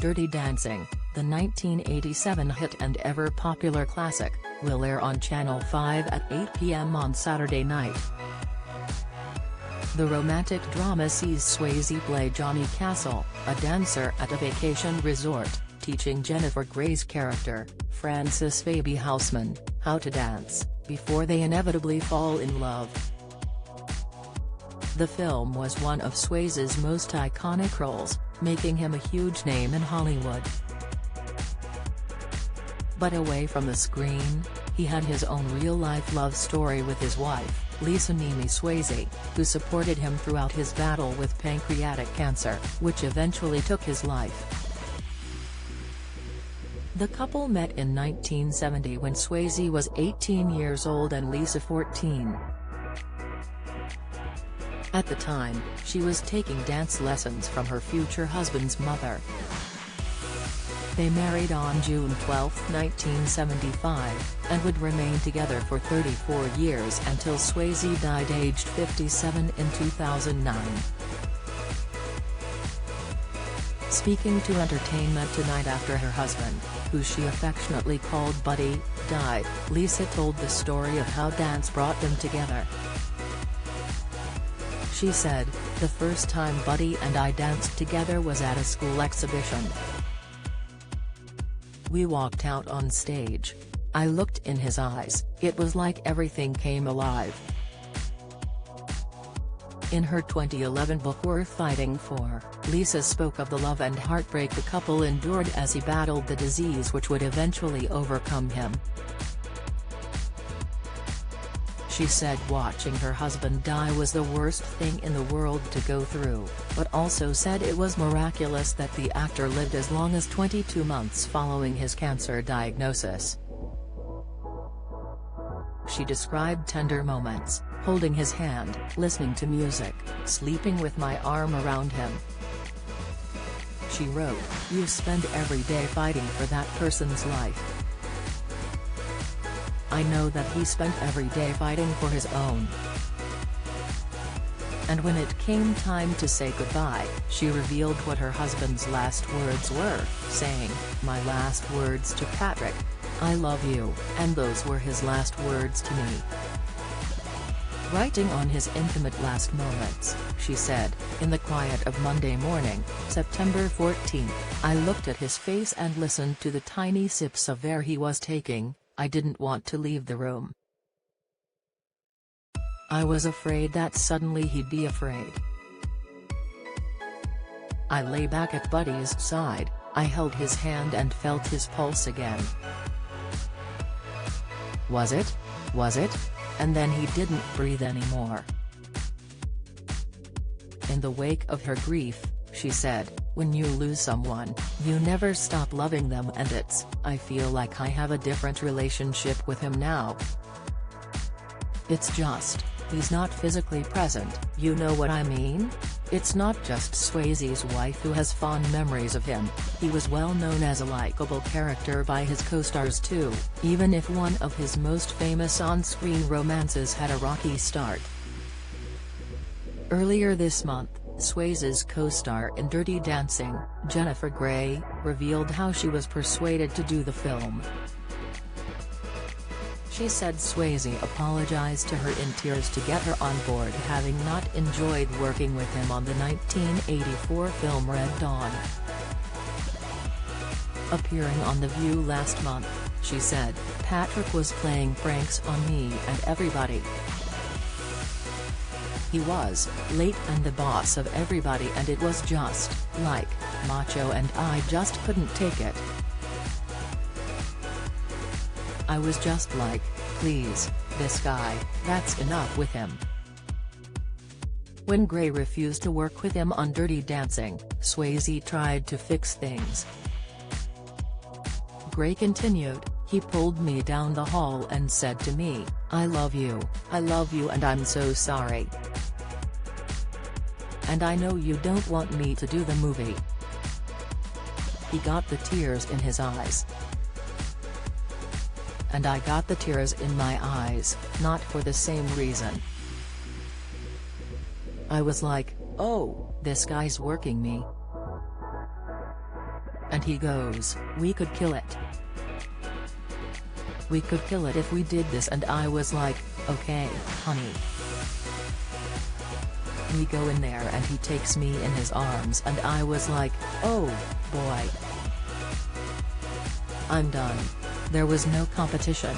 Dirty Dancing, the 1987 hit and ever-popular classic, will air on Channel 5 at 8 p.m. on Saturday night. The romantic drama sees Swayze play Johnny Castle, a dancer at a vacation resort, teaching Jennifer Grey's character, Frances Fabi Houseman, how to dance, before they inevitably fall in love. The film was one of Swayze's most iconic roles, making him a huge name in Hollywood. But away from the screen, he had his own real-life love story with his wife, Lisa Mimi Swayze, who supported him throughout his battle with pancreatic cancer, which eventually took his life. The couple met in 1970 when Swayze was 18 years old and Lisa 14. At the time, she was taking dance lessons from her future husband's mother. They married on June 12, 1975, and would remain together for 34 years until Swayze died aged 57 in 2009. Speaking to Entertainment Tonight after her husband, who she affectionately called Buddy, died, Lisa told the story of how dance brought them together. She said, "The first time Buddy and I danced together was at a school exhibition. We walked out on stage. I looked in his eyes, it was like everything came alive." In her 2011 book Worth Fighting For, Lisa spoke of the love and heartbreak the couple endured as he battled the disease which would eventually overcome him. She said watching her husband die was the worst thing in the world to go through, but also said it was miraculous that the actor lived as long as 22 months following his cancer diagnosis. She described tender moments, holding his hand, listening to music, sleeping with my arm around him. She wrote, "You spend every day fighting for that person's life. I know that he spent every day fighting for his own." And when it came time to say goodbye, she revealed what her husband's last words were, saying, "My last words to Patrick. I love you," and those were his last words to me. Writing on his intimate last moments, she said, "In the quiet of Monday morning, September 14, I looked at his face and listened to the tiny sips of air he was taking. I didn't want to leave the room. I was afraid that suddenly he'd be afraid. I lay back at Buddy's side, I held his hand and felt his pulse again. Was it? And then he didn't breathe anymore." In the wake of her grief, she said, "When you lose someone, you never stop loving them, and I feel like I have a different relationship with him now. It's just, he's not physically present, you know what I mean? It's not just Swayze's wife who has fond memories of him, he was well known as a likable character by his co-stars too, even if one of his most famous on-screen romances had a rocky start." Earlier this month, Swayze's co-star in Dirty Dancing, Jennifer Grey, revealed how she was persuaded to do the film. She said Swayze apologized to her in tears to get her on board, having not enjoyed working with him on the 1984 film Red Dawn. Appearing on The View last month, she said, "Patrick was playing pranks on me and everybody. He was late and the boss of everybody, and it was just, like, macho, and I just couldn't take it. I was just like, please, this guy, that's enough with him." When Grey refused to work with him on Dirty Dancing, Swayze tried to fix things. Grey continued, "He pulled me down the hall and said to me, 'I love you, and I'm so sorry. And I know you don't want me to do the movie.'" He got the tears in his eyes. "And I got the tears in my eyes, not for the same reason. I was like, oh, this guy's working me. And he goes, "We could kill it. We could kill it if we did this," and I was like, "Okay, honey." We go in there and he takes me in his arms and I was like, "Oh, boy. I'm done." There was no competition.